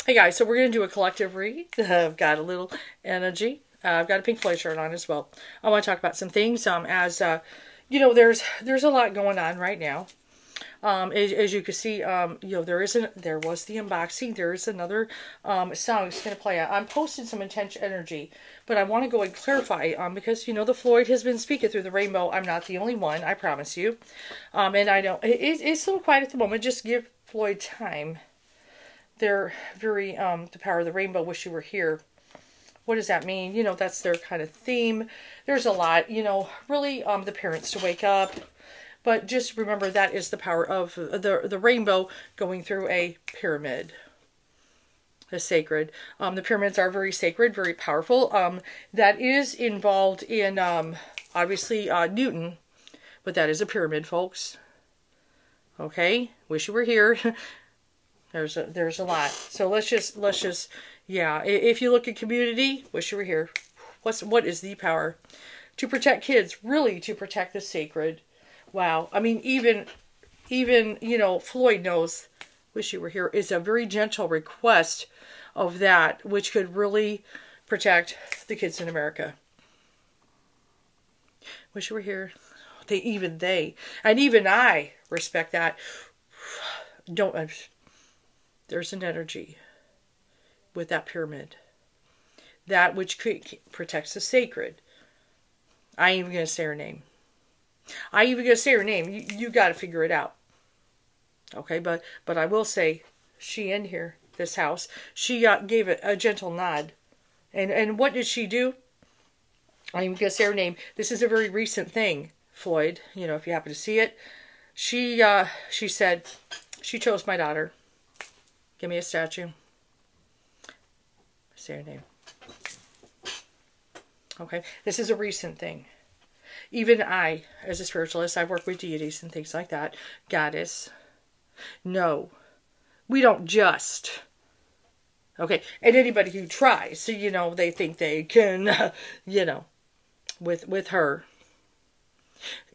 Hey guys, so we're going to do a collective read. I've got a little energy. I've got a Pink Floyd shirt on as well. I want to talk about some things. You know, there's a lot going on right now. As you can see, you know, there was the unboxing. There is another song that's going to play out. I'm posting some intense energy, but I want to go and clarify because, you know, the Floyd has been speaking through the rainbow. I'm not the only one, I promise you. And I know it's a little quiet at the moment. Just give Floyd time. They're very, the power of the rainbow, wish you were here. What does that mean? You know, that's their kind of theme. There's a lot, you know, really the parents to wake up. But just remember that is the power of the rainbow going through a pyramid. The sacred. The pyramids are very sacred, very powerful. That is involved in, obviously, Newton. But that is a pyramid, folks. Okay? Wish you were here. There's a lot. So let's just, yeah. If you look at community, wish you were here. What is the power? To protect kids, really to protect the sacred. Wow. I mean, even, you know, Floyd knows, wish you were here, is a very gentle request of that, which could really protect the kids in America. Wish you were here. And even I respect that. There's an energy with that pyramid. That which protects the sacred. I ain't even going to say her name. You got to figure it out. Okay, but I will say, she in here, this house, she gave it a gentle nod. And what did she do? I ain't even going to say her name. This is a very recent thing, Floyd. You know, if you happen to see it. She said, she chose my daughter. Give me a statue. Say her name. Okay, this is a recent thing. Even I, as a spiritualist, I've worked with deities and things like that. Goddess. No. We don't just. Okay, and anybody who tries, so, you know, they think they can, you know, with her.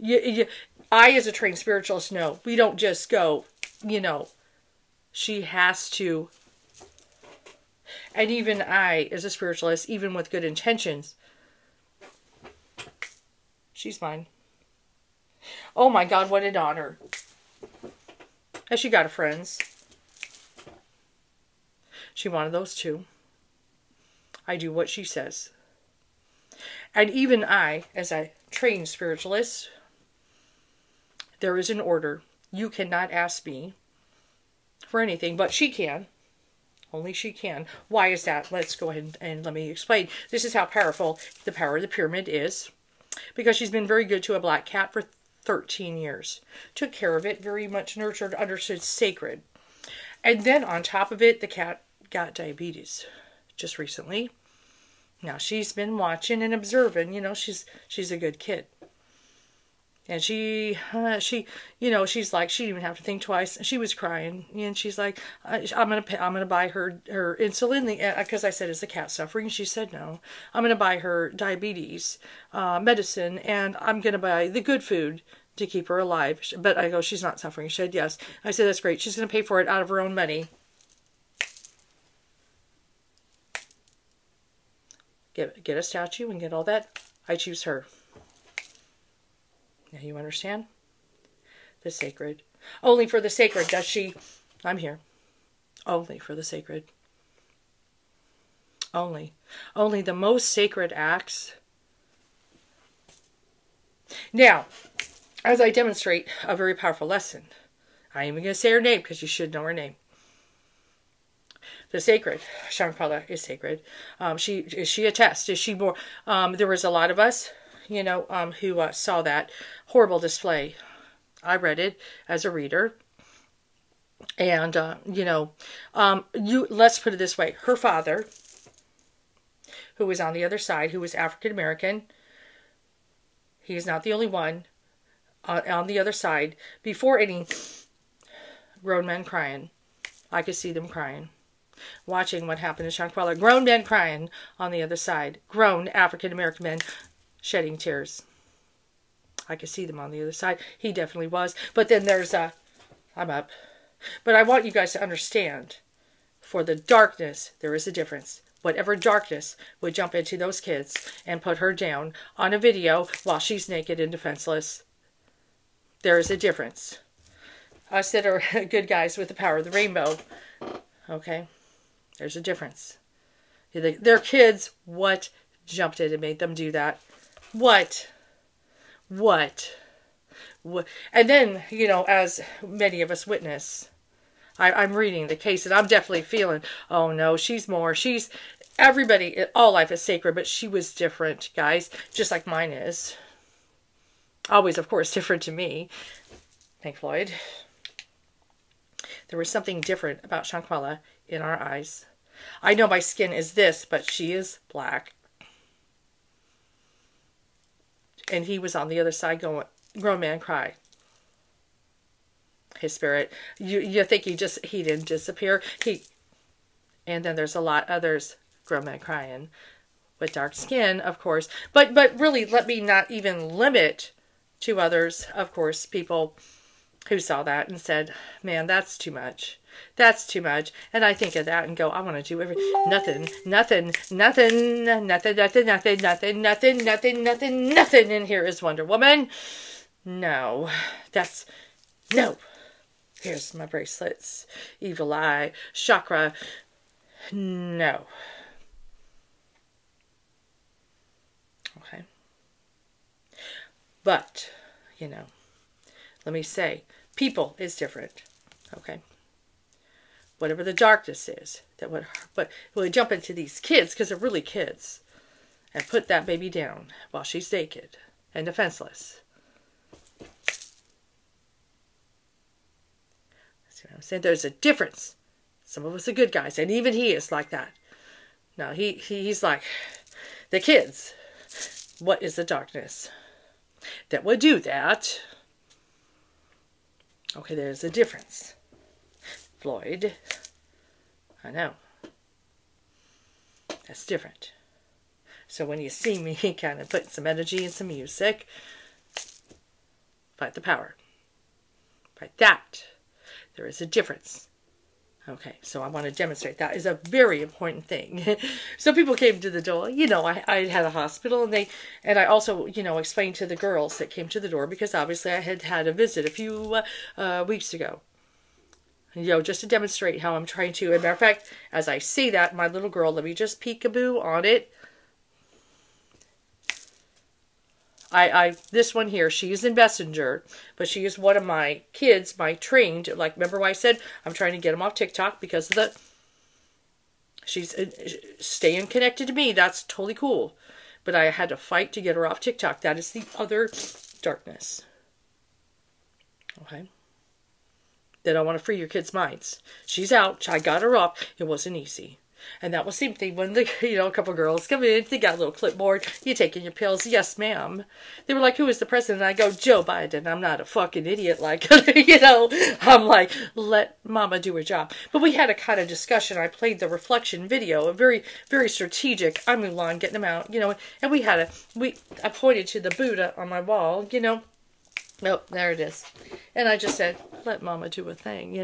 I, as a trained spiritualist, know. We don't just go, you know. She has to. And even I, as a spiritualist, even with good intentions, she's mine. Oh my God, what an honor. And she got her friends. She wanted those too. I do what she says. And even I, as a trained spiritualist, there is an order. You cannot ask me for anything, but she can. Only she can. Why is that? Let's go ahead and let me explain. This is how powerful the power of the pyramid is. Because she's been very good to a black cat for 13 years. Took care of it, very much nurtured, understood, sacred. And then on top of it, the cat got diabetes just recently. Now she's been watching and observing. You know, she's a good kid. And she, you know, she's like, she didn't even have to think twice. She was crying, and she's like, I'm gonna buy her insulin, because I said, is the cat suffering? She said, no. I'm gonna buy her diabetes medicine, and I'm gonna buy the good food to keep her alive. But I go, she's not suffering. She said, yes. I said, that's great. She's gonna pay for it out of her own money. Get a statue and get all that. I choose her. Now you understand? The sacred. Only for the sacred does she... I'm here. Only for the sacred. Only. Only the most sacred acts. Now, as I demonstrate a very powerful lesson, I ain't even going to say her name because you should know her name. The sacred. Shankala is sacred. Is she a test? Is she more... there was a lot of us, you know, who saw that horrible display. I read it as a reader. And, you know, let's put it this way. Her father, who was on the other side, who was African American, he is not the only one on the other side. Before any grown men crying, I could see them crying. Watching what happened in Shankwella. Grown men crying on the other side. Grown African American men shedding tears. I could see them on the other side. He definitely was. But then there's I'm up. But I want you guys to understand. for the darkness, there is a difference. Whatever darkness would jump into those kids and put her down on a video while she's naked and defenseless, there is a difference. Us that are good guys with the power of the rainbow, okay, there's a difference. Their kids, what jumped in and made them do that? What? And then, you know, as many of us witness, I'm reading the case and I'm definitely feeling, oh no, everybody, all life is sacred, but she was different, guys, just like mine is. Always, of course, different to me. Thank Floyd. There was something different about Shanquella in our eyes. I know my skin is this, but she is black. And he was on the other side going, grown man cry. His spirit. You think he didn't disappear. And then there's a lot others, grown men crying with dark skin, of course. But really, let me not even limit to others, of course, people who saw that and said, man, that's too much. That's too much. And I think of that and go, I want to do nothing in here is Wonder Woman. No. No. Here's my bracelets. Evil eye. Chakra. No. Okay. But, you know, let me say, people is different. Okay. Whatever the darkness is, but we jump into these kids, because they're really kids, and put that baby down while she's naked and defenseless. See what I'm saying? There's a difference. Some of us are good guys, and even he is like that. No, he's like, the kids, what is the darkness that would do that? Okay, there's a difference. Floyd, I know. That's different. So when you see me kind of put some energy and some music, fight the power. Fight that. There is a difference. Okay, so I want to demonstrate that is a very important thing. So people came to the door. You know, I had a hospital, and I also, you know, explained to the girls that came to the door, because obviously I had a visit a few weeks ago. You know, just to demonstrate how I'm trying to. As a matter of fact, as I say that, my little girl, let me just peekaboo on it. This one here, she is in Messenger, but she is one of my kids, my trained, like, remember what I said? I'm trying to get them off TikTok because of she's staying connected to me. That's totally cool. But I had to fight to get her off TikTok. That is the other darkness. Okay. That I want to free your kids' minds. She's out. I got her off. It wasn't easy. And that was the same thing when a couple girls come in, they got a little clipboard, you taking your pills? Yes, ma'am. They were like, who is the president? And I go, Joe Biden. I'm not a fucking idiot, like, I'm like, let mama do her job. But we had a kind of discussion. I played the reflection video, a very, very strategic, I'm Mulan, getting them out, and I pointed to the Buddha on my wall, Oh, there it is. And I just said, let mama do a thing,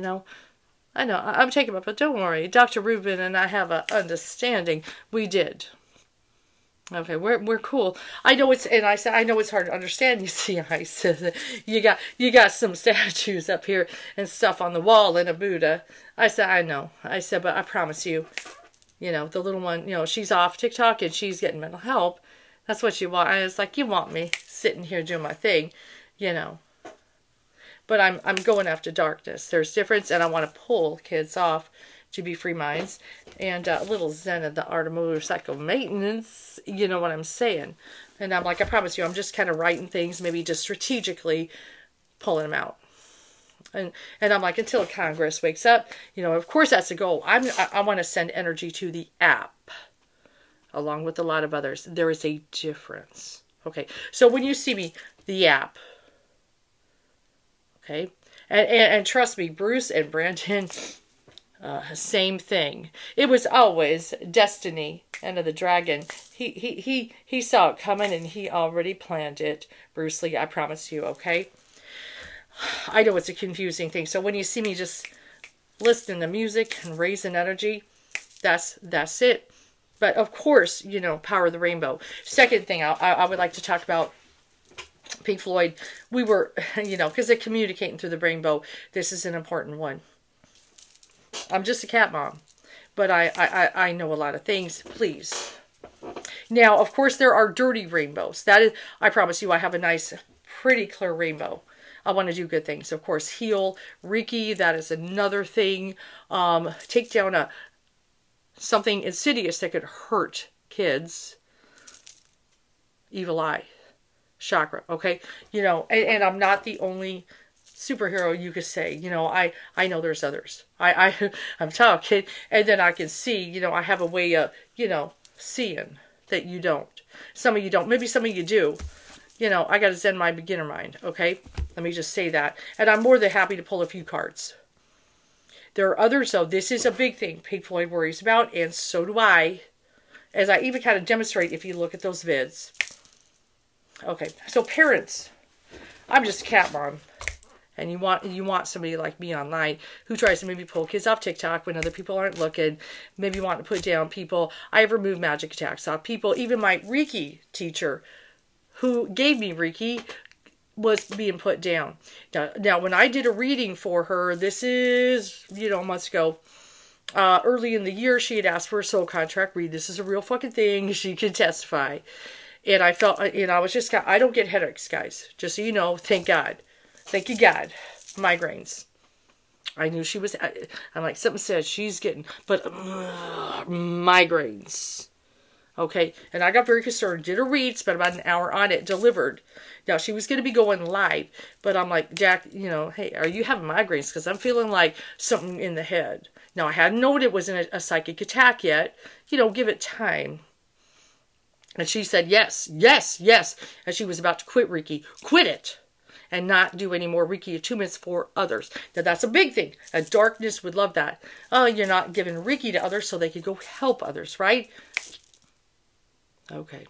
I know, I'm taking it, but don't worry. Dr. Rubin and I have an understanding. We did. Okay, we're cool. I know I know it's hard to understand. You see, I said, you got some statues up here and stuff on the wall and a Buddha. I said, I know. I said, but I promise you, the little one, she's off TikTok and she's getting mental help. That's what you want. I was like, you want me sitting here doing my thing, But I'm going after darkness. There's difference, and I want to pull kids off to be free minds. And a little zen of the art of motorcycle maintenance, you know what I'm saying. And I'm like, I promise you, I'm just kind of writing things, maybe just strategically pulling them out. And I'm like, until Congress wakes up, of course that's the goal. I want to send energy to the app, along with a lot of others. There is a difference. Okay, so when you see me, the app, okay, and trust me, Bruce and Brandon, same thing. It was always destiny. End of the dragon. He saw it coming and he already planned it. Bruce Lee, I promise you. Okay. I know it's a confusing thing. So when you see me just listening to music and raising energy. That's it. But of course, you know, Power of the Rainbow. Second thing I would like to talk about, Pink Floyd. We were, you know, because they're communicating through the rainbow. This is an important one. I'm just a cat mom, but I know a lot of things. Please. Now, of course, there are dirty rainbows. That is, I promise you, I have a nice, pretty clear rainbow. I want to do good things. Of course, heal, Reiki, that is another thing. Take down something insidious that could hurt kids. Evil eye. Chakra, okay? You know, and I'm not the only superhero you could say. You know, I know there's others. I'm talking, and then I can see, you know, I have a way of, you know, seeing that you don't. Some of you don't. Maybe some of you do. You know, I got to zen my beginner mind, okay? Let me just say that. And I'm more than happy to pull a few cards. There are others, though. This is a big thing Pink Floyd worries about, and so do I. As I even kind of demonstrate if you look at those vids. Okay, so parents. I'm just a cat mom. And you want somebody like me online who tries to maybe pull kids off TikTok when other people aren't looking. Maybe want to put down people. I have removed magic attacks off people. Even my Reiki teacher who gave me Reiki was being put down. Now when I did a reading for her, this is, you know, months ago, early in the year, she had asked for a soul contract read. This is a real fucking thing. She can testify. And I felt, you know, I was just, I don't get headaches, guys. Just so you know, thank God. Thank you, God. Migraines. I knew she was, I'm like, something says she's getting, but migraines. Okay, and I got very concerned. Did a read, spent about an hour on it, delivered. Now, she was going to be going live, but I'm like, Jack, you know, hey, are you having migraines? Because I'm feeling like something in the head. Now, I hadn't known it wasn't a psychic attack yet. You know, give it time. And she said, yes, yes, yes. And she was about to quit Reiki. Quit it. And not do any more Reiki attunements for others. Now, that's a big thing. A darkness would love that. Oh, you're not giving Reiki to others so they could go help others, right? Okay.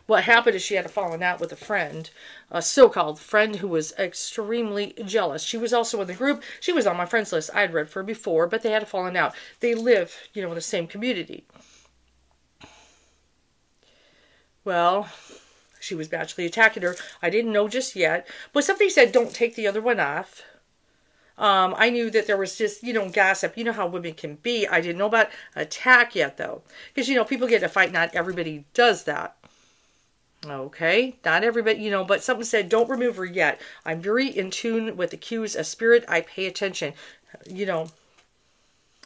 What happened is she had a falling out with a friend, a so-called friend who was extremely jealous. She was also in the group. She was on my friends list. I had read for her before, but they had a falling out. They live, you know, in the same community. Well, she was badly attacking her. I didn't know just yet, but something said don't take the other one off. I knew that there was just, you know, gossip. You know how women can be. I didn't know about attack yet, though. Because, you know, people get in a fight. Not everybody does that. Okay? Not everybody, you know, but something said, don't remove her yet. I'm very in tune with the cues of spirit. I pay attention. You know,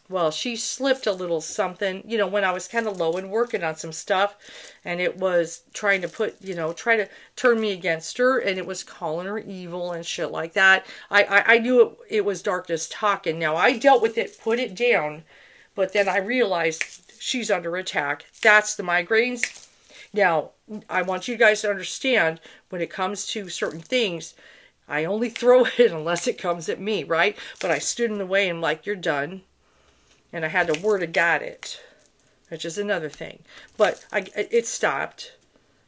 well, she slipped a little something, you know, when I was kind of low and working on some stuff. And it was trying to put, you know, try to turn me against her. And it was calling her evil and shit like that. I knew it was darkness talking. Now, I dealt with it, put it down. But then I realized she's under attack. That's the migraines. Now, I want you guys to understand, when it comes to certain things, I only throw it unless it comes at me, right? But I stood in the way and I'm like, you're done. And I had to word of God it, which is another thing. But it stopped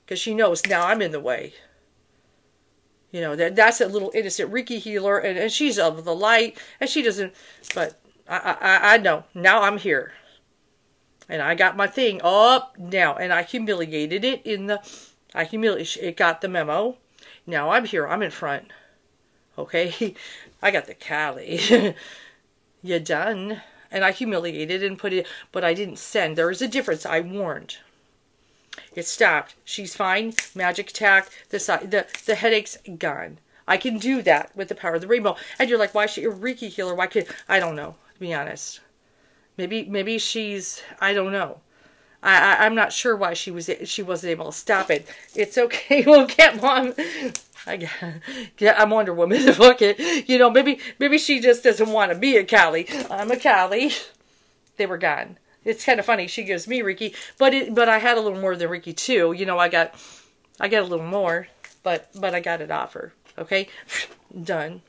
because she knows now I'm in the way. You know, that's a little innocent Reiki healer, and she's of the light, and she doesn't, but I know. Now I'm here. And I got my thing up now, and I humiliated it it got the memo. Now I'm here. I'm in front. Okay? I got the Cali. You done? And I humiliated and put it, but I didn't send. There is a difference. I warned. It stopped. She's fine. Magic attack. The headache's gone. I can do that with the power of the rainbow. And you're like, why is she a Reiki healer? Why can't I don't know, to be honest. Maybe she's, I don't know. I'm not sure why she wasn't able to stop it. It's okay. We'll get mom. I'm Wonder Woman. Fuck it. You know, maybe she just doesn't want to be a Cali. I'm a Cali. They were gone. It's kind of funny. She gives me Reiki, but I had a little more than Reiki too. You know, I got a little more, but I got it off her. Okay, done.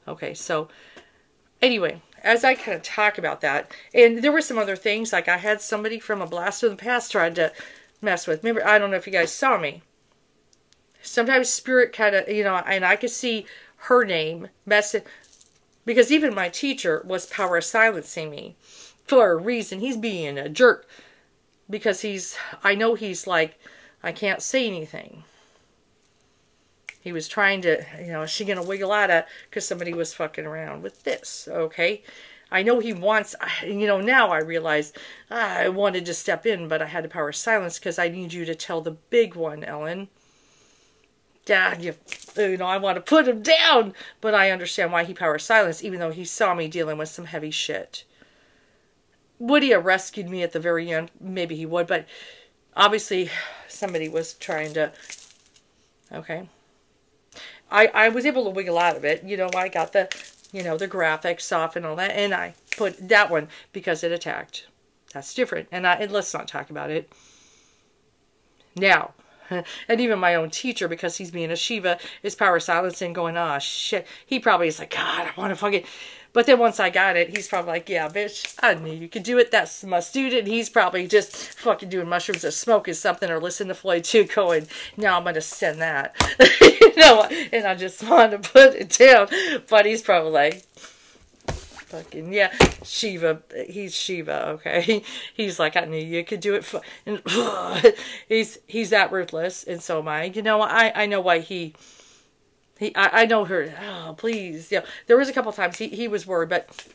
Okay, so anyway, as I kind of talk about that, and there were some other things, like I had somebody from a blast from the past tried to mess with. Remember, I don't know if you guys saw me. Sometimes spirit kind of, you know, and I could see her name messing Because even my teacher was power silencing me for a reason. He's being a jerk because I know he's like, I can't say anything. He was trying to, is she going to wiggle out of, because somebody was fucking around with this, okay? I know he wants, now I realize I wanted to step in, but I had to power silence because I need you to tell the big one, Ellen. Dad, I want to put him down, but I understand why he power silenced, even though he saw me dealing with some heavy shit. Would he have rescued me at the very end? Maybe he would, but obviously somebody was trying to, okay. I was able to wiggle out of it. I got the, the graphics off and all that, and I put that one because it attacked. That's different, and let's not talk about it. Now, and even my own teacher, because he's being a Shiva, is power silencing, going, oh, shit. He probably is like, God, I want to fucking... But then once I got it, he's probably like, yeah, bitch, I knew you could do it. That's my student. He's probably just fucking doing mushrooms or smoking something or listening to Floyd too, going, now I'm going to send that. And I just wanted to put it down. But he's probably like, fucking, yeah, Shiva. He's Shiva, okay? He's like, I knew you could do it. And he's that ruthless, and so am I. I know why I know her. Oh, please. There was a couple times he was worried, but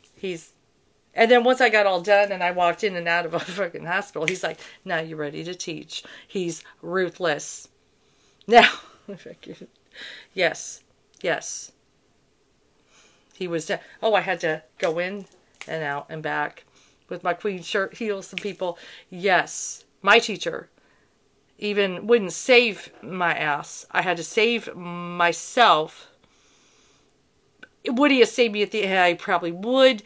and then once I got all done and I walked in and out of a fucking hospital, he's like, now you're ready to teach. He's ruthless. Now, yes. He was, I had to go in and out and back with my queen shirt, heels, and people. Yes, my teacher even wouldn't save my ass. I had to save myself. Would he have saved me at the end? I probably would,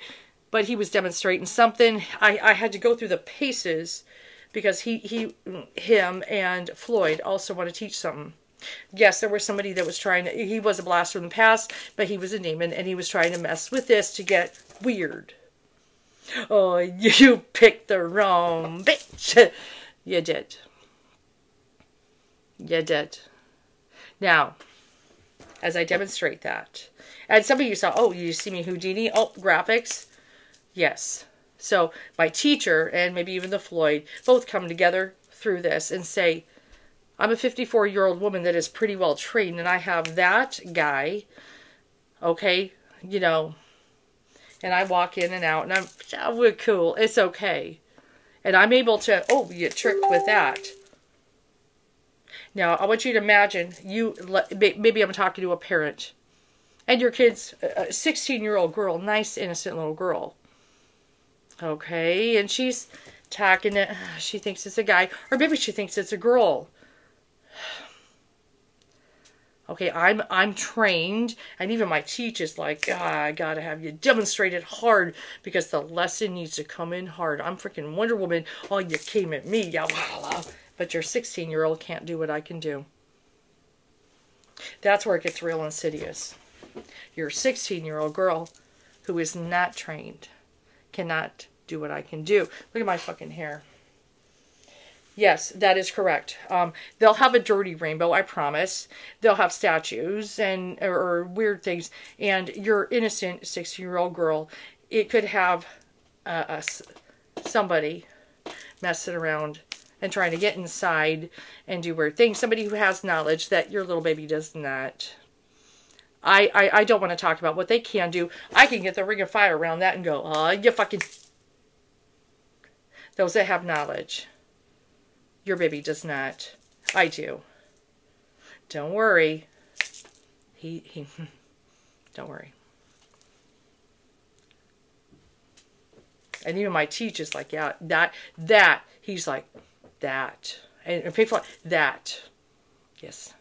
but he was demonstrating something. I had to go through the paces because him and Floyd also want to teach something. Yes, there was somebody that was trying to, he was a blaster in the past, but he was a demon, and he was trying to mess with this to get weird. Oh, you picked the wrong bitch. You did. You did. Now, as I demonstrate that, and some of you saw, oh, you see me Houdini? Oh, graphics. Yes. So my teacher and maybe even the Floyd both come together through this and say, I'm a 54-year-old woman that is pretty well trained, and I have that guy, okay, and I walk in and out, and we're cool, it's okay. And I'm able to, oh, you tricked with that. Now, I want you to imagine, maybe I'm talking to a parent, and your kid's a 16-year-old girl, nice, innocent little girl. Okay, and she's talking to, she thinks it's a guy, or maybe she thinks it's a girl. Okay, I'm trained, and even my teacher's like, I gotta have you demonstrate it hard because the lesson needs to come in hard. I'm freaking Wonder Woman. Oh, you came at me, yeah, but your 16-year-old can't do what I can do. That's where it gets real insidious. Your 16-year-old girl who is not trained cannot do what I can do. Look at my fucking hair. Yes, that is correct. They'll have a dirty rainbow, I promise. They'll have statues or weird things. And your innocent 16-year-old girl, it could have somebody messing around and trying to get inside and do weird things. Somebody who has knowledge that your little baby does not. I don't want to talk about what they can do. I can get the ring of fire around that and go, oh, you fucking... Those that have knowledge. Your baby does not. I do. Don't worry. Don't worry. And even my teacher's like, yeah, that. He's like, that. And people like, that. Yes.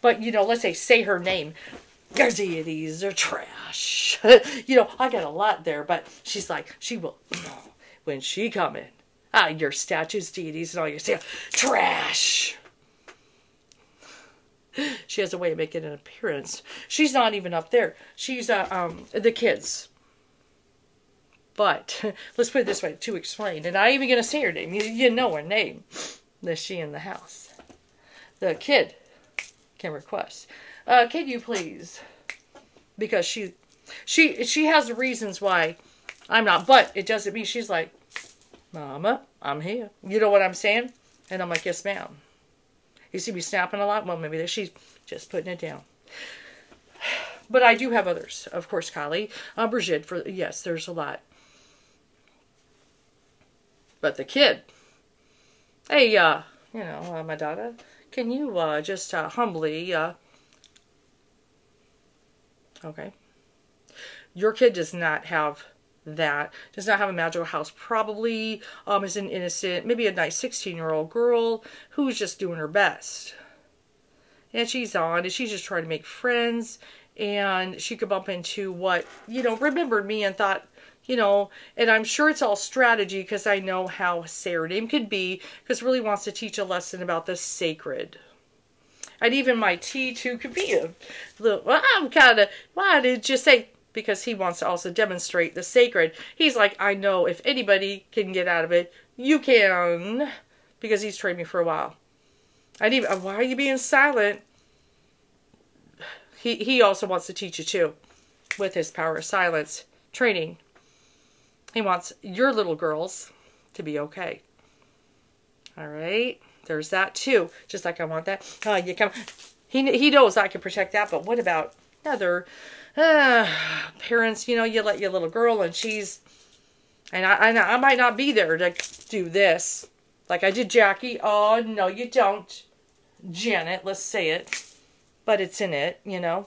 But, let's say her name. Your deities are trash. I got a lot there, but she's like, she will, when she come in. Your statues, deities, and all your stuff. Trash! She has a way of making an appearance. She's not even up there. She's, the kids. But, let's put it this way, to explain. And I'm not even going to say her name. You know her name. Is she in the house? The kid can request. Can you please? Because She has reasons why I'm not, but it doesn't mean she's like, Mama, I'm here. You know what I'm saying? And I'm like, yes, ma'am. You see me snapping a lot? Well, maybe she's just putting it down. But I do have others. Of course, Kylie. Brigitte, yes, there's a lot. But the kid, hey, my daughter, can you just humbly, okay. Your kid does not have that, does not have a magical house. Probably is an innocent, maybe a nice 16-year-old girl who's just doing her best. And she's on, and she's just trying to make friends. And she could bump into what, remembered me and thought, and I'm sure it's all strategy because I know how Sarah name could be, because really wants to teach a lesson about the sacred. And even my T2 could be a little, well, I'm kind of, why did you say, because he wants to also demonstrate the sacred. He's like, I know if anybody can get out of it, you can, because he's trained me for a while. Why are you being silent? He also wants to teach you too, with his power of silence training. He wants your little girls to be okay. All right, there's that too. Just like I want that. You come. He knows I can protect that, but what about other parents? You let your little girl, and she's, and I might not be there to do this, like I did Jackie. Oh no, you don't, Janet. Let's say it. But it's in it, I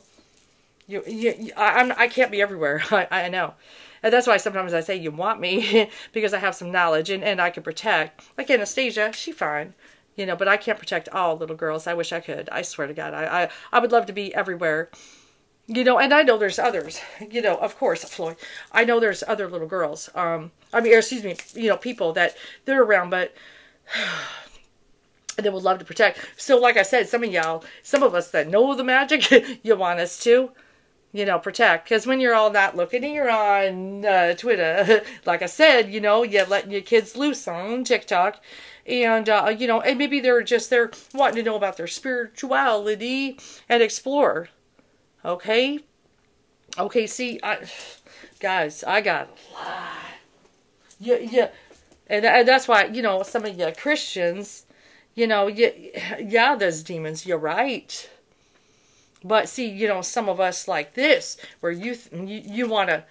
can't be everywhere. I know. And that's why sometimes I say you want me, because I have some knowledge and I can protect. Like Anastasia, she's fine, but I can't protect all little girls. I wish I could. I swear to God. I would love to be everywhere, and I know there's others, of course, Floyd. I know there's other little girls. Excuse me, people that they're around, but they would love to protect. So like I said, some of us that know the magic, you want us to, protect. Because when you're all not looking and you're on Twitter, like I said, you're letting your kids loose on TikTok. And, and maybe they're wanting to know about their spirituality and explore. Okay? Okay, see, guys, I got a lot. Yeah. And that's why, some of you Christians, yeah, there's demons, you're right. But see, some of us like this, where you want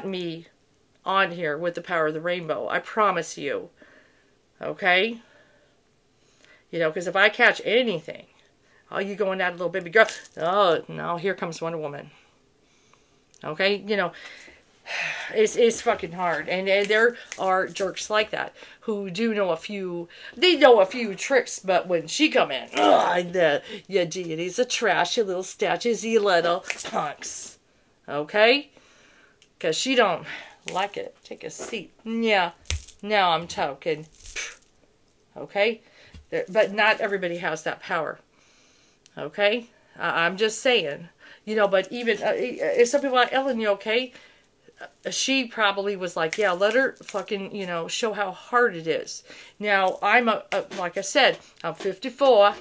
me on here with the power of the rainbow. I promise you. Okay? Because if I catch anything, oh, you going at a little baby girl. Oh, no, here comes Wonder Woman. Okay? It's fucking hard. And there are jerks like that who do know a few tricks, but when she come in, your deity's a trash, you little statues, you little punks. Okay? Because she don't like it. Take a seat. Yeah. Now I'm talking. Okay? But not everybody has that power. Okay? I'm just saying. But even, if some people are like, Ellen, you okay? She probably was like, yeah, let her fucking, show how hard it is. Now, I'm like I said, I'm 54.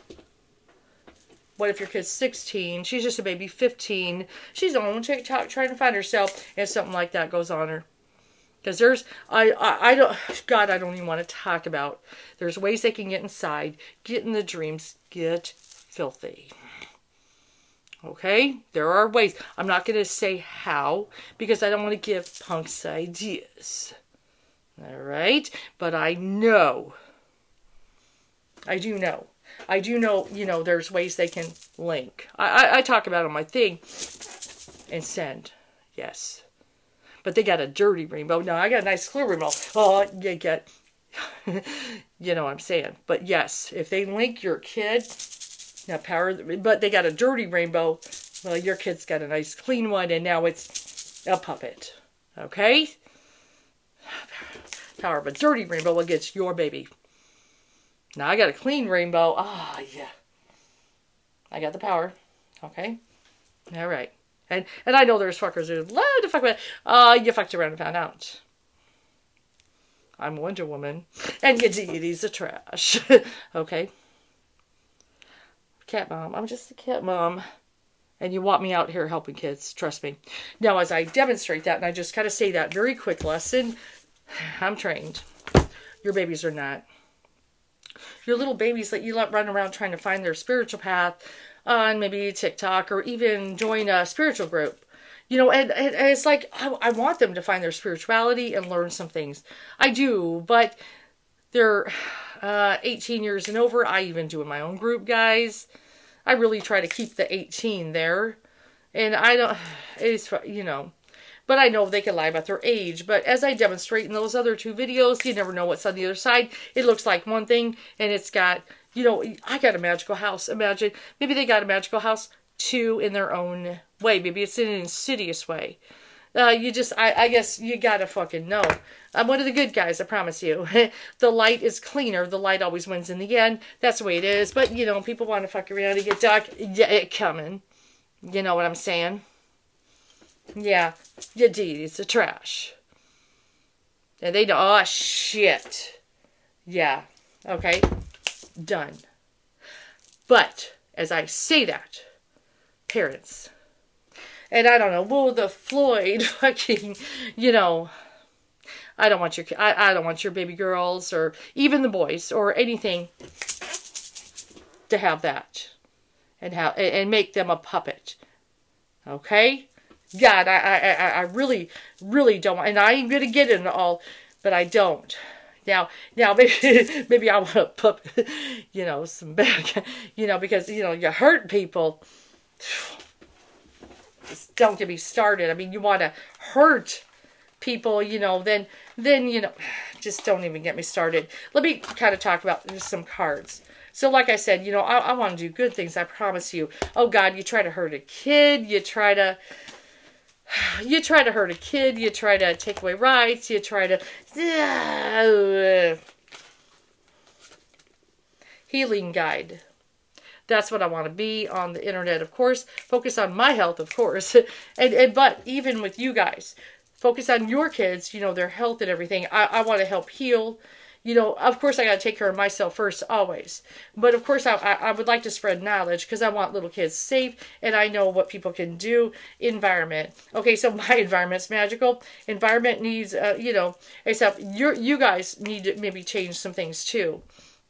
What if your kid's 16? She's just a baby, 15. She's on TikTok trying to find herself, and something like that goes on her. Because I don't even want to talk about. There's ways they can get inside, get in the dreams, get filthy. Okay? There are ways. I'm not going to say how, because I don't want to give punks ideas. Alright? But I know. I do know. There's ways they can link. I talk about it on my thing and send. Yes. But they got a dirty rainbow. No, I got a nice clear rainbow. Oh, you get... you know what I'm saying. But yes, if they link your kid... Now power, but they got a dirty rainbow. Well, your kid's got a nice clean one, and now it's a puppet. Okay? Power of a dirty rainbow against your baby. Now I got a clean rainbow. Ah, yeah. I got the power. Okay? All right. And I know there's fuckers who love to fuck with. You fucked around and found out. I'm Wonder Woman, and your deity's a trash. Okay? Cat mom. I'm just a cat mom. And you want me out here helping kids, trust me. Now, as I demonstrate that, and I just kind of say that very quick lesson, I'm trained. Your babies are not. Your little babies that you let run around trying to find their spiritual path on maybe TikTok or even join a spiritual group. You know, and it's like, I want them to find their spirituality and learn some things. I do, but they're 18 years and over. I even do in my own group, guys. I really try to keep the 18 there. And I don't, it's, you know, but I know they can lie about their age. But as I demonstrate in those other 2 videos, you never know what's on the other side. It looks like one thing, and it's got, you know, I got a magical house. Imagine, maybe they got a magical house too in their own way. Maybe it's in an insidious way. I guess you gotta fucking know. I'm one of the good guys, I promise you. The light is cleaner. The light always wins in the end. That's the way it is. But, you know, people want to fuck around and get dark. Yeah, it coming. You know what I'm saying? Yeah. Your deeds are trash. And they know, oh, shit. Yeah. Okay. Done. But, as I say that, parents... And I don't know, well, the Floyd fucking, you know, I don't want your baby girls or even the boys or anything to have that and make them a puppet. Okay? God, I really, really don't want, and I ain't gonna get into all, but I don't. Now, maybe I want to puppet, you know, some back, you know, because, you know, you hurt people. Just don't get me started. I mean, you want to hurt people, you know, then, you know, just don't even get me started. Let me kind of talk about some cards. So like I said, you know, I want to do good things, I promise you. Oh God, you try to hurt a kid, you try to hurt a kid, you try to take away rights, you try to... Healing guide. That's what I want to be on the internet, of course. Focus on my health, of course. But even with you guys, focus on your kids, you know, their health and everything. I want to help heal. You know, of course, I got to take care of myself first, always. But, of course, I would like to spread knowledge because I want little kids safe, and I know what people can do. Environment. Okay, so my environment's magical. Environment needs, you know, except you guys need to maybe change some things, too.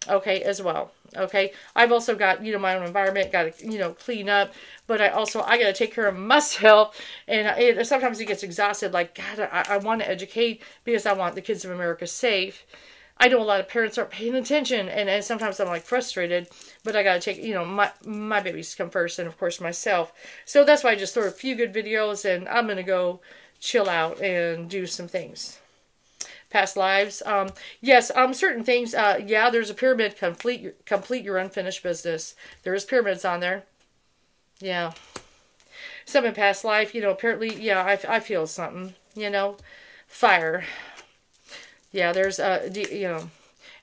Okay, as well. Okay, I've also got, you know, my own environment, got to, you know, clean up, but I got to take care of myself, and sometimes it gets exhausted, like, God, I want to educate because I want the kids of America safe. I know a lot of parents aren't paying attention, and sometimes I'm, like, frustrated, but I got to take, you know, my babies come first, and, of course, myself. So that's why I just throw a few good videos, and I'm going to go chill out and do some things. Past lives. Yes, certain things. Yeah, there's a pyramid. Complete your unfinished business. There's pyramids on there. Yeah. Some in past life, you know, apparently, yeah, I feel something, you know. Fire. Yeah, there's, you know,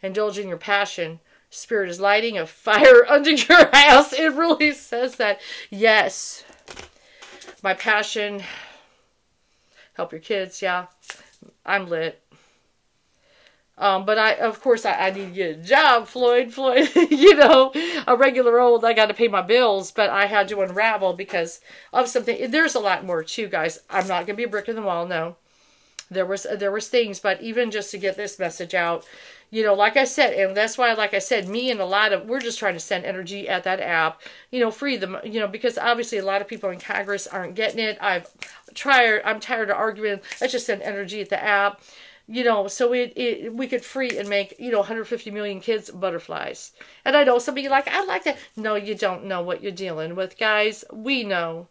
indulging your passion. Spirit is lighting a fire under your house. It really says that. Yes. My passion. Help your kids, yeah. I'm lit. But of course, I need to get a job, Floyd, you know, a regular old, I got to pay my bills, but I had to unravel because of something. There's a lot more too, guys. I'm not going to be a brick in the wall, no. There was things, but even just to get this message out, you know, like I said, and that's why, like I said, me and we're just trying to send energy at that app, you know, free them, you know, because obviously a lot of people in Congress aren't getting it. I'm tired of arguing. Let's just send energy at the app. You know, so we could free and make, you know, 150 million kids butterflies. And I know somebody like, I'd like that. No, you don't know what you're dealing with, guys. We know.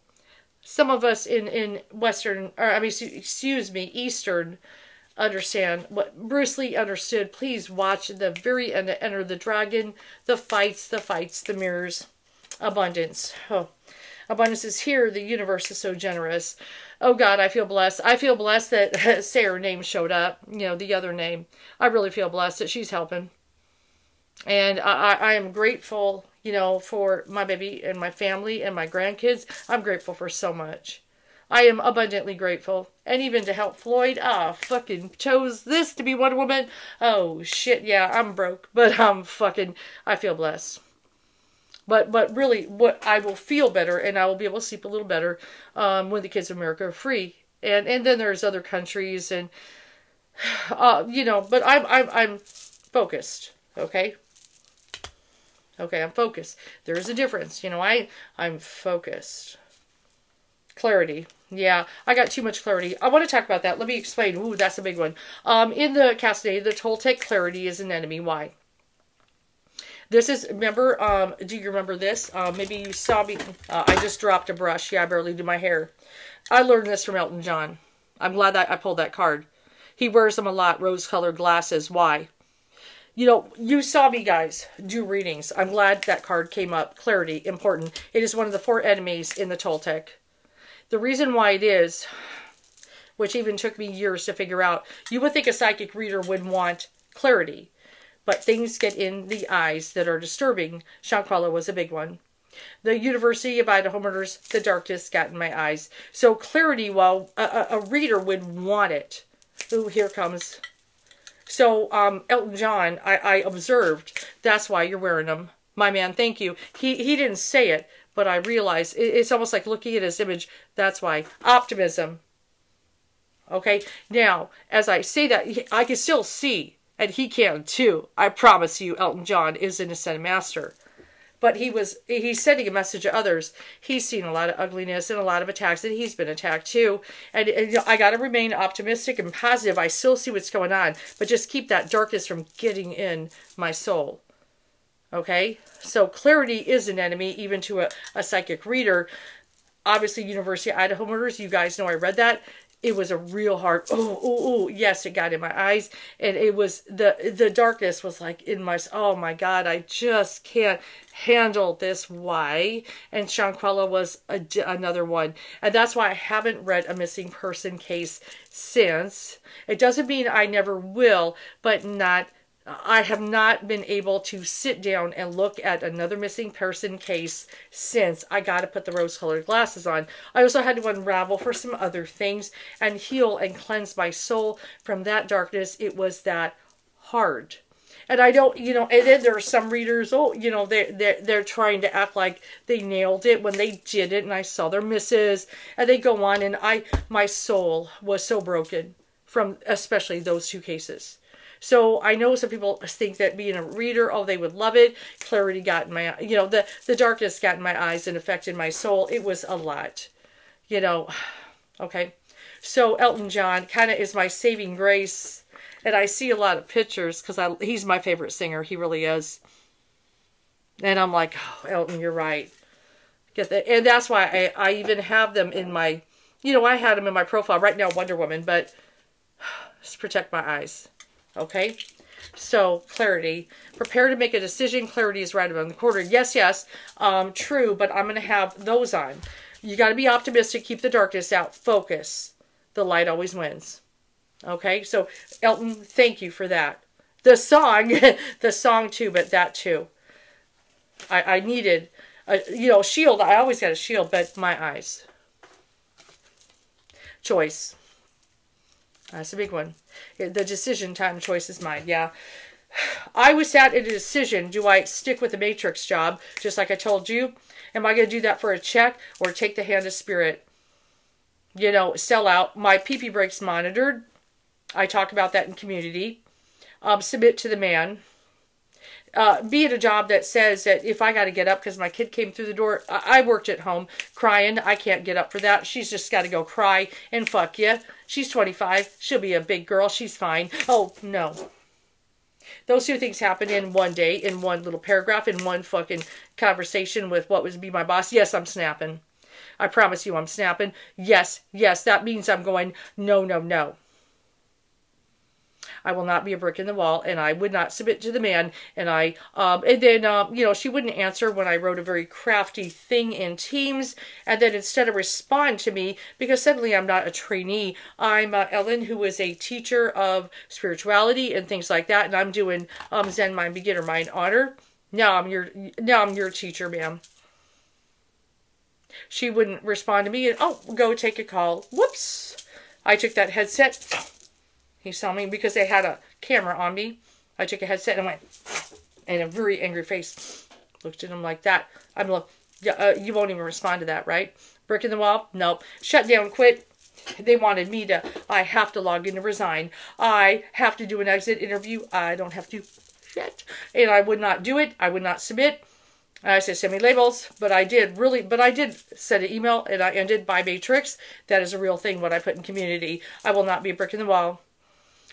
Some of us in Western, or I mean, excuse me, Eastern, understand what Bruce Lee understood. Please watch the very end of Enter the Dragon, the fights, the mirrors, abundance. Oh. Abundance is here. The universe is so generous. Oh, God, I feel blessed. I feel blessed that Sarah's name showed up. You know, the other name. I really feel blessed that she's helping. And I am grateful, you know, for my baby and my family and my grandkids. I'm grateful for so much. I am abundantly grateful. And even to help Floyd. Fucking chose this to be Wonder Woman. Oh, shit, yeah, I'm broke. But I feel blessed. But really, what I will feel better, and I will be able to sleep a little better when the kids of America are free. And then there's other countries, and you know. But I'm focused. Okay. Okay, I'm focused. There is a difference, you know. I'm focused. Clarity. Yeah, I got too much clarity. I want to talk about that. Let me explain. Ooh, that's a big one. In the Castanet, the Toltec clarity is an enemy. Why? This is, remember, do you remember this? Maybe you saw me, I just dropped a brush. Yeah, I barely do my hair. I learned this from Elton John. I'm glad that I pulled that card. He wears them a lot, rose-colored glasses. Why? You know, you saw me, guys, do readings. I'm glad that card came up. Clarity, important. It is one of the 4 enemies in the Toltec. The reason why it is, which even took me years to figure out, you would think a psychic reader would want clarity. But things get in the eyes that are disturbing. Shankwala was a big one. The University of Idaho murders, the darkness got in my eyes. So clarity, while a reader would want it. Ooh, here comes. So Elton John, I observed. That's why you're wearing them. My man, thank you. He didn't say it, but I realized. It's almost like looking at his image. That's why. Optimism. Okay? Now, as I say that, I can still see. And he can too. I promise you, Elton John is an ascended master. But he's sending a message to others. He's seen a lot of ugliness and a lot of attacks, and he's been attacked too. And you know, I got to remain optimistic and positive. I still see what's going on, but just keep that darkness from getting in my soul. Okay? So clarity is an enemy, even to a psychic reader. Obviously, University of Idaho murders, you guys know I read that. It was a real hard, yes, it got in my eyes. And it was, the darkness was like in my, oh my God, I just can't handle this. Why? And Shankwala was another one. And that's why I haven't read a missing person case since. It doesn't mean I never will, but I have not been able to sit down and look at another missing person case since I got to put the rose-colored glasses on. I also had to unravel for some other things and heal and cleanse my soul from that darkness. It was that hard. And I don't, you know, and then there are some readers, you know, they're trying to act like they nailed it when they didn't, and I saw their misses, and they go on, and my soul was so broken from especially those 2 cases. So I know some people think that being a reader, they would love it. Clarity got in my, you know, the darkness got in my eyes and affected my soul. It was a lot, you know. Okay. So Elton John kind of is my saving grace. And I see a lot of pictures because he's my favorite singer. He really is. And I'm like, oh, Elton, you're right. Get that. And that's why I even have them in my, you know, I had them in my profile right now, Wonder Woman, but just protect my eyes. Okay, so clarity. Prepare to make a decision. Clarity is right around the corner. Yes, true, but I'm going to have those on. You got to be optimistic. Keep the darkness out. Focus. The light always wins. Okay, so Elton, thank you for that. The song, the song too, but that too. I needed, you know, shield. I always got a shield, but my eyes. Choice. That's a big one. The decision time choice is mine. Yeah. I was at a decision. Do I stick with the Matrix job, just like I told you? Am I going to do that for a check or take the hand of spirit? You know, sell out. My PP breaks monitored. I talk about that in community. Submit to the man. Be at a job that says that if I got to get up because my kid came through the door, I worked at home crying. I can't get up for that. She's just got to go cry and fuck you. She's 25. She'll be a big girl. She's fine. Oh, no. Those 2 things happened in one day, in one little paragraph, in one fucking conversation with what would be my boss. Yes, I'm snapping. I promise you I'm snapping. Yes, that means I'm going, no. I will not be a brick in the wall, and I would not submit to the man. And then, you know, she wouldn't answer when I wrote a very crafty thing in Teams. And then instead of respond to me, because suddenly I'm not a trainee, I'm Ellen, who is a teacher of spirituality and things like that. And I'm doing Zen Mind, Beginner Mind, Honor. Now I'm your teacher, ma'am. She wouldn't respond to me, and go take a call. Whoops! I took that headset. He saw me because they had a camera on me. I took a headset and went in a very angry face. Looked at him like that. I'm like, yeah, you won't even respond to that, right? Brick in the wall? Nope. Shut down, quit. They wanted me to, I have to log in to resign. I have to do an exit interview. I don't have to. Shit. And I would not do it. I would not submit. I said, send me labels, but I did send an email, and I ended by Matrix. That is a real thing, what I put in community. I will not be a brick in the wall.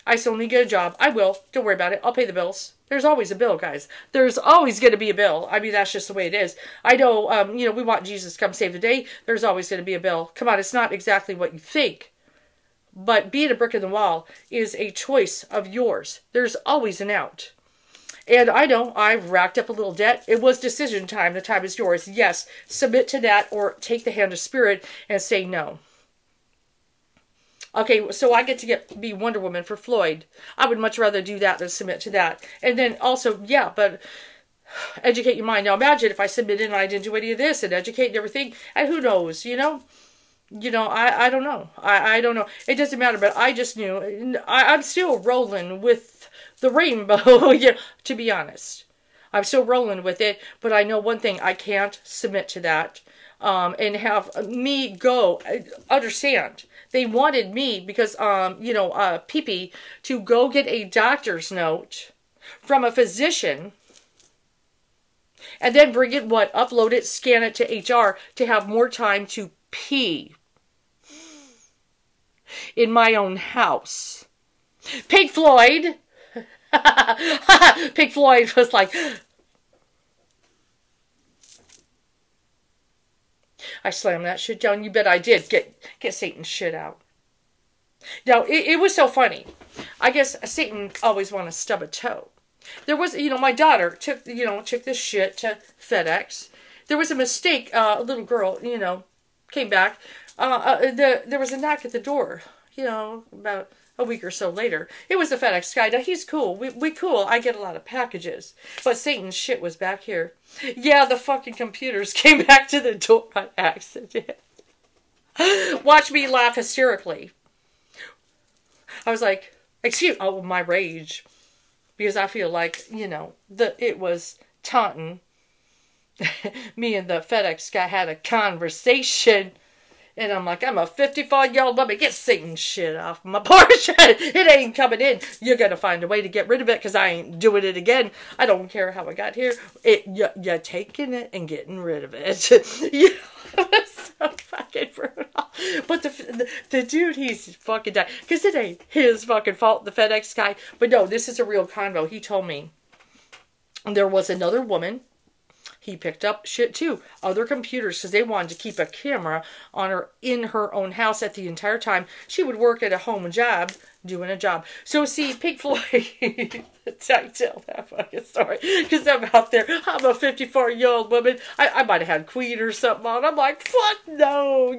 I still need to get a job. I will. Don't worry about it. I'll pay the bills. There's always a bill, guys. There's always going to be a bill. I mean, that's just the way it is. I know, we want Jesus to come save the day. There's always going to be a bill. Come on, it's not exactly what you think. But being a brick in the wall is a choice of yours. There's always an out. And I know I've racked up a little debt. It was decision time. The time is yours. Yes, submit to that or take the hand of spirit and say no. Okay, so I get to be Wonder Woman for Floyd. I would much rather do that than submit to that. And then also, yeah, but educate your mind. Now imagine if I submitted and I didn't do any of this and educate and everything. And who knows, I don't know. I don't know. It doesn't matter, but I just knew. I'm still rolling with the rainbow, yeah, to be honest. I'm still rolling with it, but I know one thing. I can't submit to that and have me go. Understand. They wanted me because, Pee-Pee, to go get a doctor's note from a physician and then bring it, upload it, scan it to HR to have more time to pee in my own house. Pink Floyd. Pink Floyd was like, I slammed that shit down. You bet I did. Get Satan's shit out. Now, it was so funny. I guess Satan always wanted to stub a toe. There was, my daughter took this shit to FedEx. There was a mistake. A little girl, came back. There was a knock at the door, about a week or so later. It was the FedEx guy. Now, he's cool. We cool. I get a lot of packages. But Satan's shit was back here. Yeah, the fucking computers came back to the door on accident. Watch me laugh hysterically. I was like, my rage. Because I feel like, it was taunting. Me and the FedEx guy had a conversation. And I'm like, I'm a 54-year-old woman. Get Satan's shit off my Porsche. It ain't coming in. You're going to find a way to get rid of it because I ain't doing it again. I don't care how I got here. You're taking it and getting rid of it. It's so fucking brutal. But the dude, he's fucking died. Because it ain't his fucking fault, the FedEx guy. But no, this is a real convo. He told me there was another woman. He picked up shit too. Other computers, because they wanted to keep a camera on her in her own house at the entire time. She would work at a home job, doing a job. So see, Pink Floyd, I tell that fucking story. Because I'm out there, I'm a 54-year-old woman. I might have had Queen or something on. I'm like, fuck no,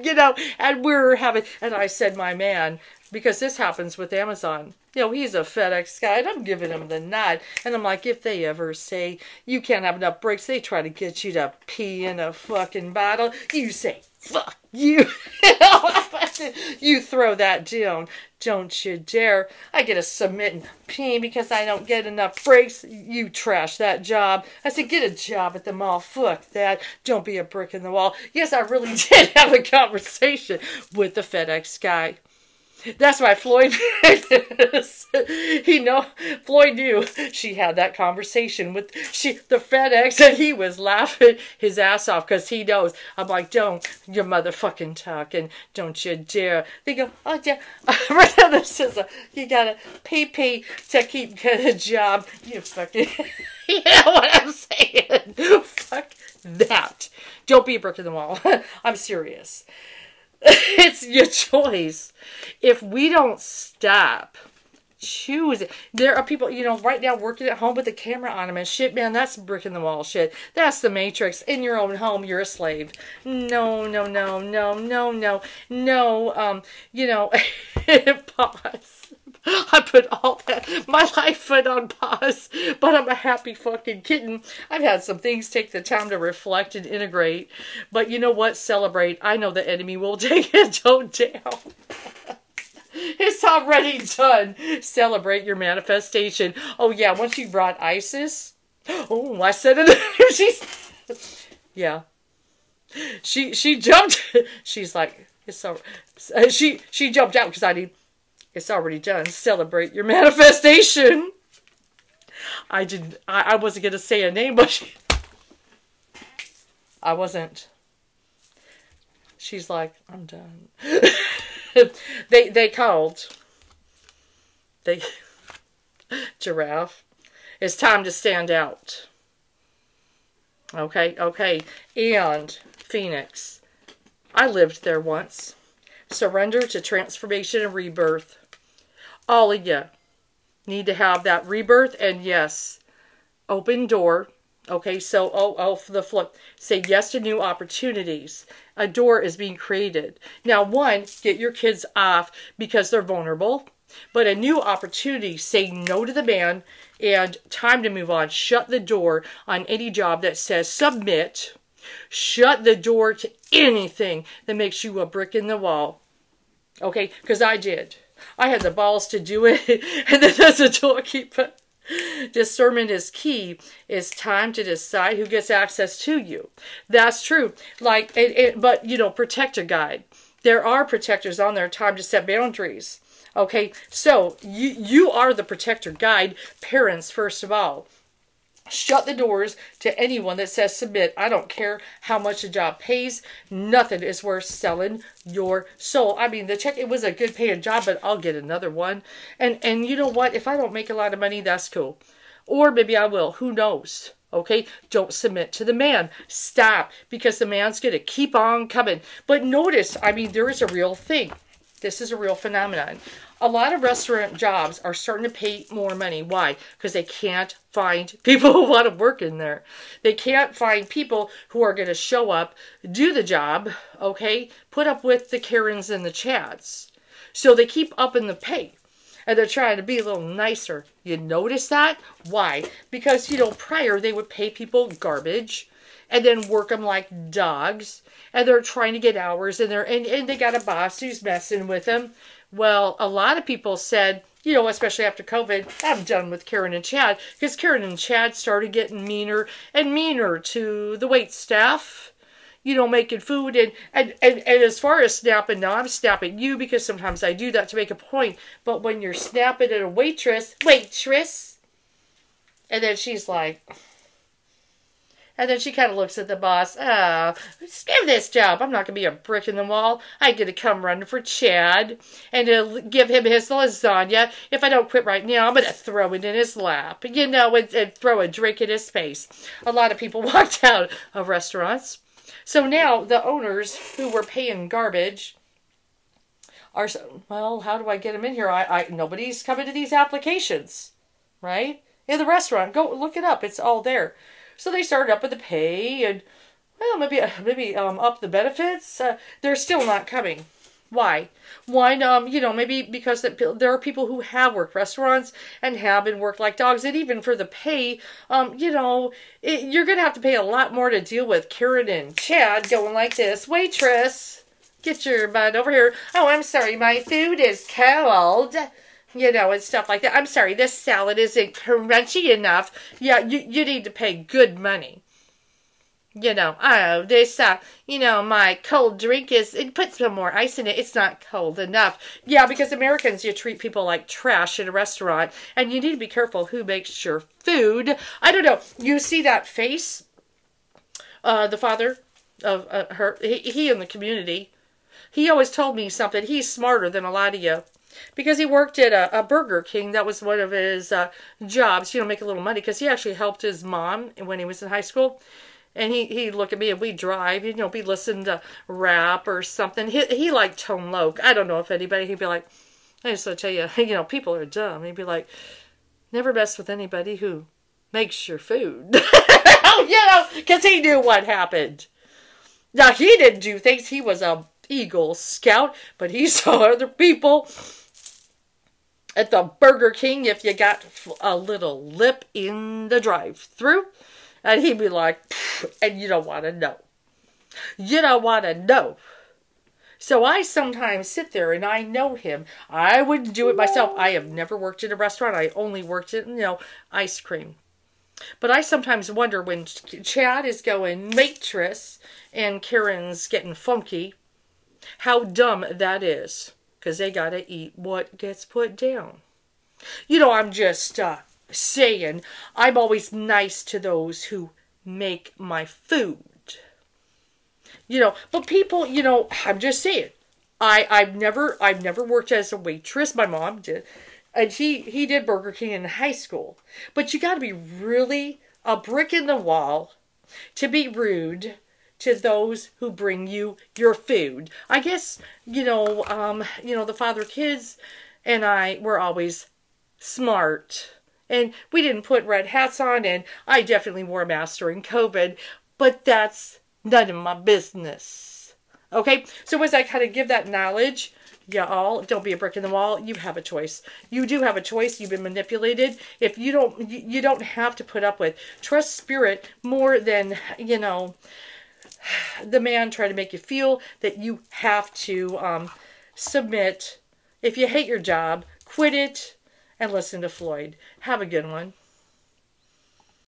and we're having, and I said, my man, because this happens with Amazon. He's a FedEx guy, and I'm giving him the nod. And I'm like, if they ever say you can't have enough breaks, they try to get you to pee in a fucking bottle, you say, fuck you. You throw that down. Don't you dare. I get a submit and pee because I don't get enough breaks. You trash that job. I said, get a job at the mall. Fuck that. Don't be a brick in the wall. Yes, I really did have a conversation with the FedEx guy. That's why Floyd Floyd knew she had that conversation with the FedEx, and he was laughing his ass off because he knows. I'm like, don't, you're motherfucking talking. Don't you dare. They go, oh, yeah. This is you gotta pay to keep a job. You fucking, you know what I'm saying? Fuck that. Don't be a brick in the wall. I'm serious. It's your choice. If we don't stop, choose it. There are people, right now working at home with the camera on them and shit, man, that's brick in the wall shit. That's the Matrix. In your own home, you're a slave. No. Pause. I put all that, my life put on pause, but I'm a happy fucking kitten. I've had some things take the time to reflect and integrate, but you know what? Celebrate. I know the enemy will take it down. It's already done. Celebrate your manifestation. Oh yeah, once you brought ISIS, Oh, I said it. Yeah. She jumped. She's like, it's so. She jumped out because it's already done. Celebrate your manifestation. I wasn't gonna say a name, but I wasn't. She's like, I'm done. They called. Giraffe. It's time to stand out. Okay. And Phoenix. I lived there once. Surrender to transformation and rebirth. All of you need to have that rebirth, and yes, open door. Okay, so for the flip, say yes to new opportunities. A door is being created. Now, one, get your kids off because they're vulnerable. But a new opportunity, say no to the man, and time to move on. Shut the door on any job that says submit. Shut the door to anything that makes you a brick in the wall. Okay, because I did. I had the balls to do it, and then as a doorkeeper, discernment is key. It's time to decide who gets access to you. That's true. Like, but you know, protector guide. There are protectors on there. Time to set boundaries. Okay, so you are the protector guide. Parents, first of all, shut the doors to anyone that says submit. I don't care how much a job pays. Nothing is worth selling your soul. I mean, it was a good paying job, but I'll get another one. And you know what? If I don't make a lot of money, that's cool. Or maybe I will. Who knows? Okay, don't submit to the man. Stop, because the man's going to keep on coming. But notice, I mean, there is a real thing. This is a real phenomenon. A lot of restaurant jobs are starting to pay more money. Why? Because they can't find people who want to work in there. They can't find people who are going to show up, do the job, okay, put up with the Karens and the Chads. So they keep upping the pay. And they're trying to be a little nicer. You notice that? Why? Because, you know, prior they would pay people garbage and then work them like dogs. And they're trying to get hours in there. And they got a boss who's messing with them. Well, a lot of people said, you know, especially after COVID, I'm done with Karen and Chad. Because Karen and Chad started getting meaner and meaner to the wait staff. You know, making food. And as far as snapping, now I'm snapping you because sometimes I do that to make a point. But when you're snapping at a waitress. And then she's like... And then she kind of looks at the boss. Oh, give this job. I'm not going to be a brick in the wall. I'm going to come running for Chad and give him his lasagna. If I don't quit right now, I'm going to throw it in his lap. You know, and throw a drink in his face. A lot of people walked out of restaurants. So now the owners who were paying garbage are, well, how do I get them in here? Nobody's coming to these applications, right? In the restaurant. Go look it up. It's all there. So they started up with the pay and, well, maybe up the benefits. They're still not coming. Why? Why? You know, maybe because there are people who have worked restaurants and have been worked like dogs. And even for the pay, you know, you're going to have to pay a lot more to deal with Karen and Chad going like this. Waitress, get your butt over here. Oh, I'm sorry, my food is cold. You know, and stuff like that. I'm sorry, this salad isn't crunchy enough. Yeah, you need to pay good money. You know, oh, this, you know, my cold drink it puts some more ice in it. It's not cold enough. Yeah, because Americans, you treat people like trash in a restaurant. And you need to be careful who makes your food. I don't know. You see that face? The father of her, he in the community. He always told me something. He's smarter than a lot of you. Because he worked at a Burger King. That was one of his jobs, you know, make a little money. Because he actually helped his mom when he was in high school. And he'd look at me and we'd drive, you know, we'd listen to rap or something. He liked Tone Loc. I don't know if anybody, he'd be like, I just want to tell you, you know, people are dumb. He'd be like, never mess with anybody who makes your food. You know, because he knew what happened. Now, he didn't do things. He was a Eagle Scout, but he saw other people at the Burger King if you got a little lip in the drive-thru. And he'd be like, and you don't want to know. You don't want to know. So I sometimes sit there and I know him. I wouldn't do it myself. I have never worked in a restaurant. I only worked in, you know, ice cream. But I sometimes wonder when Chad is going Matrix and Karen's getting funky, how dumb that is. Because they got to eat what gets put down. You know, I'm just saying, I'm always nice to those who make my food. You know, but people, you know, I'm just saying, I've never worked as a waitress. My mom did. And he did Burger King in high school. But you got to be really a brick in the wall to be rude to those who bring you your food. I guess, the father kids and I were always smart. And we didn't put red hats on, and I definitely wore a mask during COVID. But that's none of my business. Okay? So as I kind of give that knowledge, y'all, don't be a brick in the wall. You have a choice. You do have a choice. You've been manipulated. If you don't have to put up with. Trust spirit more than, the man trying to make you feel that you have to submit. If you hate your job, quit it and listen to Floyd. Have a good one.